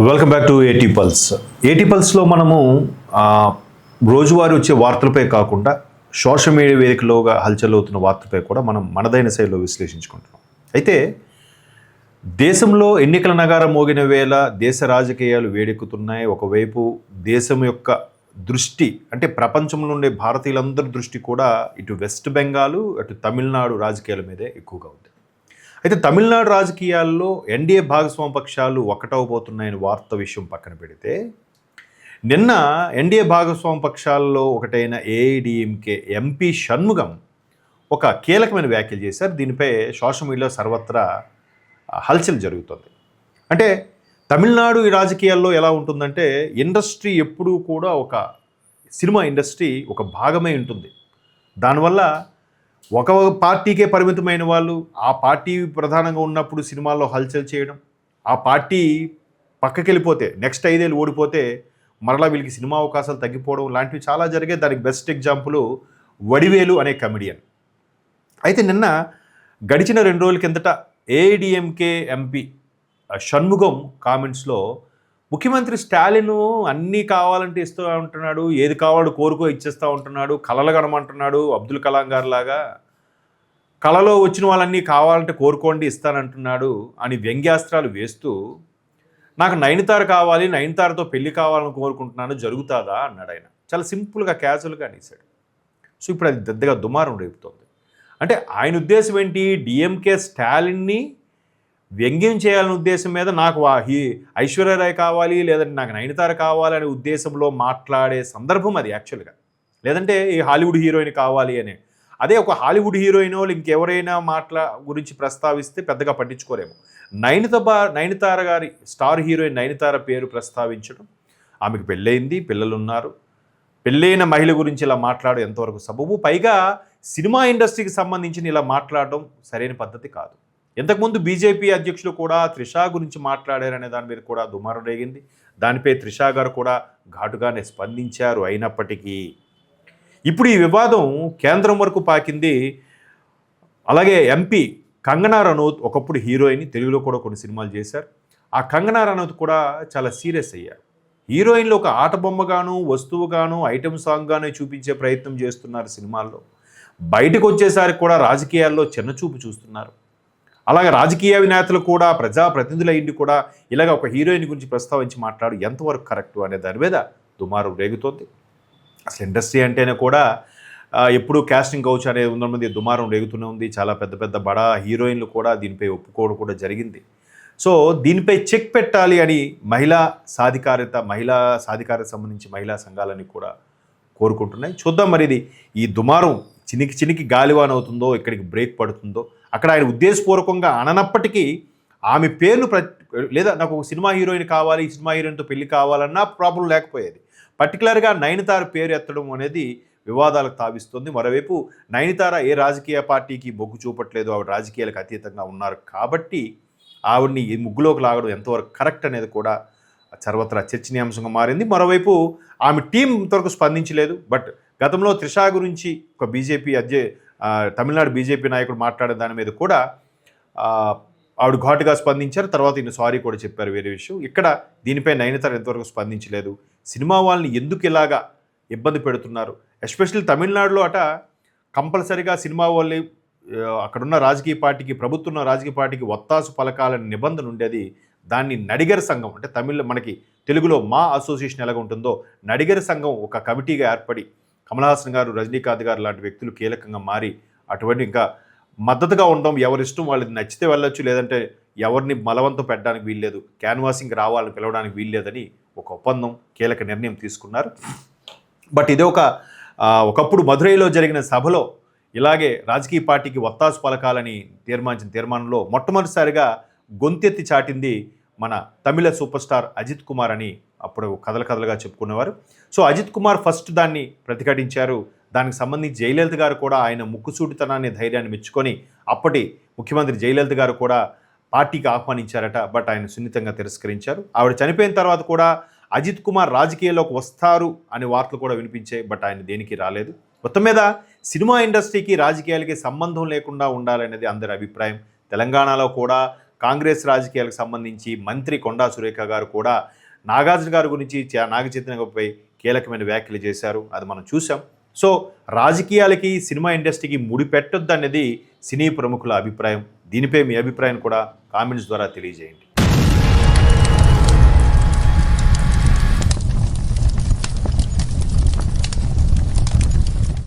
Welcome back to ఏటీ pulse. ఏటీ పల్స్లో మనము రోజువారీ వచ్చే వార్తలపై కాకుండా సోషల్ మీడియా వేదికలోగా హల్చల్ అవుతున్న వార్తలపై కూడా మనం మనదైన శైలిలో విశ్లేషించుకుంటున్నాం. అయితే దేశంలో ఎన్నికల నగారం మోగిన వేళ దేశ రాజకీయాలు వేడెక్కుతున్నాయి. ఒకవైపు దేశం యొక్క దృష్టి అంటే ప్రపంచంలో ఉండే భారతీయులందరి దృష్టి కూడా ఇటు వెస్ట్ బెంగాల్ అటు తమిళనాడు రాజకీయాల మీదే ఎక్కువగా ఉంది. అయితే తమిళనాడు రాజకీయాల్లో ఎన్డీఏ భాగస్వామ్య పక్షాలు ఒకటవబోతున్నాయని వార్త విషయం పక్కన పెడితే, నిన్న ఎన్డీఏ భాగస్వామ్య పక్షాల్లో ఒకటైన ఏఐడిఎంకే ఎంపీ షణ్ముగం ఒక కీలకమైన వ్యాఖ్యలు చేశారు. దీనిపై సోషల్ మీడియాలో సర్వత్రా హల్చల్ జరుగుతుంది. అంటే తమిళనాడు ఈ రాజకీయాల్లో ఎలా ఉంటుందంటే, ఇండస్ట్రీ ఎప్పుడూ కూడా ఒక సినిమా ఇండస్ట్రీ ఒక భాగమే ఉంటుంది. దానివల్ల ఒక పార్టీకే పరిమితమైన వాళ్ళు ఆ పార్టీ ప్రధానంగా ఉన్నప్పుడు సినిమాల్లో హల్చల్ చేయడం, ఆ పార్టీ పక్కకి వెళ్ళిపోతే నెక్స్ట్ 5 ఏళ్ళు ఓడిపోతే మరలా వీళ్ళకి సినిమా అవకాశాలు తగ్గిపోవడం లాంటివి చాలా జరిగాయి. దానికి బెస్ట్ ఎగ్జాంపుల్ వడివేలు అనే కమెడియన్. అయితే నిన్న గడిచిన 2 రోజుల కిందట ఏఐడిఎంకే ఎంపీ షణ్ముగం కామెంట్స్లో ముఖ్యమంత్రి స్టాలిన్ అన్నీ కావాలంటే ఇస్తూ ఉంటున్నాడు, ఏది కావాలో కోరుకో ఇచ్చేస్తూ ఉంటున్నాడు, కలలు కనమంటున్నాడు, అబ్దుల్ కలాం గారు లాగా కళలో వచ్చిన వాళ్ళన్నీ కావాలంటే కోరుకోండి ఇస్తానంటున్నాడు అని వ్యంగ్యాస్త్రాలు వేస్తూ, నాకు నయనతార కావాలి, నయనతారతో పెళ్లి కావాలని కోరుకుంటున్నాను, జరుగుతుందా అన్నాడు ఆయన. చాలా సింపుల్గా క్యాజువల్గా అనేసాడు. సో ఇప్పుడు అది పెద్దగా దుమారం రేపుతోంది. అంటే ఆయన ఉద్దేశం ఏంటి, డిఎంకే స్టాలిన్ని వ్యంగ్యం చేయాలనే ఉద్దేశం మీద నాకు ఐశ్వర్యరాయ్ కావాలి లేదంటే నాకు నయనతార కావాలనే ఉద్దేశంలో మాట్లాడే సందర్భం అది యాక్చువల్గా. లేదంటే ఈ హాలీవుడ్ హీరోయిన్ కావాలి అనే, అదే ఒక హాలీవుడ్ హీరోయిన్ వాళ్ళు ఇంకెవరైనా గురించి ప్రస్తావిస్తే పెద్దగా పట్టించుకోలేము. నయనతార గారి స్టార్ హీరోయిన్ నయనతార పేరు ప్రస్తావించడం, ఆమెకు పెళ్ళయింది, పిల్లలు ఉన్నారు, పెళ్ళైన మహిళ గురించి ఇలా మాట్లాడడం ఎంతవరకు సబబు? పైగా సినిమా ఇండస్ట్రీకి సంబంధించిన ఇలా మాట్లాడడం సరైన పద్ధతి కాదు. ఇంతకుముందు బీజేపీ అధ్యక్షులు కూడా త్రిషా గురించి మాట్లాడారనే దాని మీద కూడా దుమారం రేగింది. దానిపై త్రిషా గారు కూడా ఘాటుగానే స్పందించారు. అయినప్పటికీ ఇప్పుడు ఈ వివాదం కేంద్రం వరకు పాకింది. అలాగే ఎంపీ కంగనా రనౌత్ ఒకప్పుడు హీరోయిన్, తెలుగులో కూడా కొన్ని సినిమాలు చేశారు. ఆ కంగనా రనౌత్ కూడా చాలా సీరియస్ అయ్యారు. హీరోయిన్లు ఒక ఆట బొమ్మగాను, వస్తువుగాను, ఐటెం సాంగ్గానే చూపించే ప్రయత్నం చేస్తున్నారు సినిమాల్లో. బయటకు వచ్చేసరికి కూడా రాజకీయాల్లో చిన్నచూపు చూస్తున్నారు. అలాగే రాజకీయ నేతలు కూడా ప్రజాప్రతినిధుల ఇండి కూడా ఇలాగ ఒక హీరోయిన్ గురించి ప్రస్తావించి మాట్లాడు ఎంతవరకు కరెక్టు అనే దాని మీద దుమారం రేగుతోంది. అసలు ఇండస్ట్రీ అంటేనే కూడా ఎప్పుడూ కాస్టింగ్ కౌచ్ అనేది ఉన్నది దుమారం రేగుతూనే ఉంది. చాలా పెద్ద పెద్ద బడా హీరోయిన్లు కూడా దీనిపై ఒప్పుకోవడం కూడా జరిగింది. సో దీనిపై చెక్ పెట్టాలి అని మహిళా సాధికారత సంబంధించి మహిళా సంఘాలని కూడా కోరుకుంటున్నాయి. చూద్దాం మరి ఇది ఈ దుమారం చినికి గాలివాన్ అవుతుందో, ఇక్కడికి బ్రేక్ పడుతుందో. అక్కడ ఆయన ఉద్దేశపూర్వకంగా అననప్పటికీ ఆమె పేరును లేదా నాకు ఒక సినిమా హీరోయిన్ కావాలి, ఈ సినిమా హీరోయిన్తో పెళ్లి కావాలన్నా ప్రాబ్లం లేకపోయేది. పర్టికులర్గా నయనతార పేరు ఎత్తడం అనేది వివాదాలకు తావిస్తుంది. మరోవైపు నయనతార ఏ రాజకీయ పార్టీకి మొగ్గు చూపట్లేదు, ఆవిడ రాజకీయాలకు అతీతంగా ఉన్నారు కాబట్టి ఆవిడ్ని ఈ ముగ్గులోకి లాగడం ఎంతవరకు కరెక్ట్ అనేది కూడా సర్వత్రా చర్చనీయాంశంగా మారింది. మరోవైపు ఆమె టీం ఇంతవరకు స్పందించలేదు. బట్ గతంలో త్రిషా గురించి ఒక తమిళనాడు బీజేపీ నాయకుడు మాట్లాడే దాని మీద కూడా ఆవిడ ఘాటుగా స్పందించారు. తర్వాత ఈయన సారీ కూడా చెప్పారు, వేరే విషయం. ఇక్కడ దీనిపై నయనతార ఎంతవరకు స్పందించలేదు. సినిమా వాళ్ళని ఎందుకు ఇలాగా ఇబ్బంది పెడుతున్నారు? ఎస్పెషల్లీ తమిళనాడులో కంపల్సరీగా సినిమా వాళ్ళు అక్కడున్న రాజకీయ పార్టీకి, ప్రభుత్వం రాజకీయ పార్టీకి ఒత్తాసు పలకాలని నిబంధన ఉండేది. దాన్ని నడిగర్ సంఘం అంటే మనకి తెలుగులో మా అసోసియేషన్ ఎలాగ ఉంటుందో నడిగర్ సంఘం ఒక కమిటీగా ఏర్పడి కమల్ హాసన్ గారు, రజనీకాంత్ గారు లాంటి వ్యక్తులు కీలకంగా మారి అటువంటి ఇంకా మద్దతుగా ఉండడం, ఎవరిష్టం వాళ్ళకి నచ్చితే వెళ్ళొచ్చు, లేదంటే ఎవరిని బలవంతం పెట్టడానికి వీల్లేదు, క్యాన్వాసింగ్ రావాలని పిలవడానికి వీల్లేదని ఒక ఒప్పందం కీలక నిర్ణయం తీసుకున్నారు. బట్ ఇదే ఒకప్పుడు మధురైలో జరిగిన సభలో ఇలాగే రాజకీయ పార్టీకి ఒత్తాసు పలకాలని తీర్మానించిన తీర్మానంలో మొట్టమొదటిసారిగా గొంతెత్తి చాటింది మన తమిళ సూపర్ స్టార్ అజిత్ కుమార్ అని అప్పుడు కథలుగా చెప్పుకునేవారు. సో అజిత్ కుమార్ ఫస్ట్ దాన్ని ప్రతిఘటించారు. దానికి సంబంధించి జయలలిత గారు కూడా ఆయన ముక్కుసూటితనాన్ని, ధైర్యాన్ని మెచ్చుకొని అప్పటి ముఖ్యమంత్రి జయలలిత గారు కూడా పార్టీకి ఆహ్వానించారట. బట్ ఆయన సున్నితంగా తిరస్కరించారు. ఆవిడ చనిపోయిన తర్వాత కూడా అజిత్ కుమార్ రాజకీయాల్లోకి వస్తారు అనే వార్తలు కూడా వినిపించాయి. బట్ ఆయన దేనికి రాలేదు. మొత్తం మీద సినిమా ఇండస్ట్రీకి రాజకీయాలకి సంబంధం లేకుండా ఉండాలనేది అందరి అభిప్రాయం. తెలంగాణలో కూడా కాంగ్రెస్ రాజకీయాలకు సంబంధించి మంత్రి కొండా సురేఖ గారు కూడా నాగార్జున గారి గురించి నాగ చైతన్యపై కీలకమైన వ్యాఖ్యలు చేశారు. అది మనం చూసాం. సో రాజకీయాలకి సినిమా ఇండస్ట్రీకి ముడిపెట్టొద్దు అనేది సినీ ప్రముఖుల అభిప్రాయం. దీనిపై మీ అభిప్రాయం కూడా కామెంట్స్ ద్వారా తెలియజేయండి.